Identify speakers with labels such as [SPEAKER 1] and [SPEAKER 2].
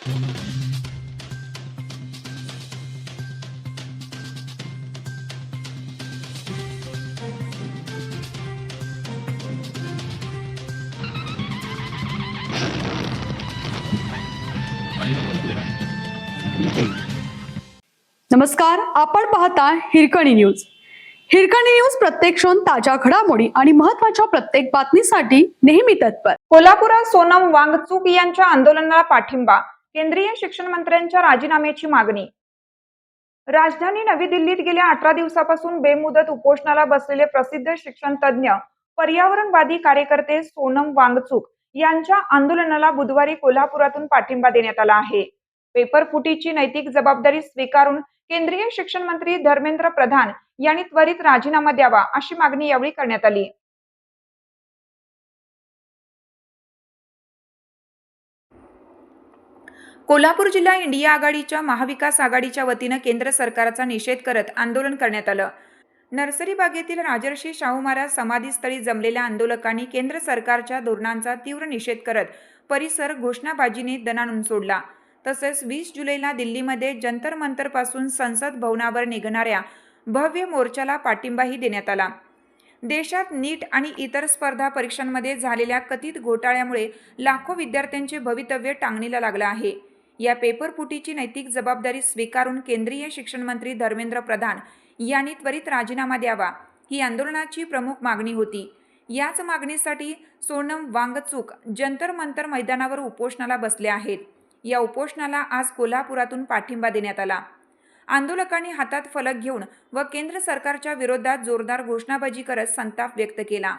[SPEAKER 1] नमस्कार, आपण पाहता हिरकणी न्यूज. हिरकणी न्यूज प्रत्येक क्षण ताज्या घडामोडी आणि महत्त्वाच्या प्रत्येक बातमीसाठी नेहमी तत्पर.
[SPEAKER 2] कोल्हापुरात सोनम वांगचूक यांच्या आंदोलनाला पाठिंबा, केंद्रीय शिक्षण मंत्र्यांच्या राजीनाम्याची मागणी. राजधानी नवी दिल्लीत गेल्या 18 दिवसापासून बेमुदत उपोषणाला बसलेले प्रसिद्ध शिक्षण तज्ज्ञ, पर्यावरणवादी कार्यकर्ते सोनम वांगचूक यांच्या आंदोलनाला बुधवारी कोल्हापुरातून पाठिंबा देण्यात आला आहे. पेपर फुटीची नैतिक जबाबदारी स्वीकारून केंद्रीय शिक्षण मंत्री धर्मेंद्र प्रधान यांनी त्वरित राजीनामा द्यावा, अशी मागणी यावेळी करण्यात आली. कोल्हापूर जिल्हा इंडिया आघाडीच्या महाविकास आघाडीच्या वतीनं केंद्र सरकारचा निषेध करत आंदोलन करण्यात आलं. नर्सरी बागेतील राजर्षी शाहू महाराज समाधीस्थळी जमलेल्या आंदोलकांनी केंद्र सरकारच्या धोरणांचा तीव्र निषेध करत परिसर घोषणाबाजीने दणाणून सोडला. तसेच 20 जुलैला दिल्लीमध्ये जंतर मंतर पासून संसद भवनावर निघणाऱ्या भव्य मोर्चाला पाठिंबाही देण्यात आला. देशात नीट आणि इतर स्पर्धा परीक्षांमध्ये झालेल्या कथित घोटाळ्यामुळे लाखो विद्यार्थ्यांचे भवितव्य टांगणीला लागलं आहे. या पेपरफुटीची नैतिक जबाबदारी स्वीकारून केंद्रीय शिक्षण मंत्री धर्मेंद्र प्रधान यांनी त्वरित राजीनामा द्यावा, ही आंदोलनाची प्रमुख मागणी होती. याच मागणीसाठी सोनम वांगचूक जंतर मंतर मैदानावर उपोषणाला बसले आहेत. या उपोषणाला आज कोल्हापुरातून पाठिंबा देण्यात आला. आंदोलकांनी हातात फलक घेऊन व केंद्र सरकारच्या विरोधात जोरदार घोषणाबाजी करत संताप व्यक्त केला.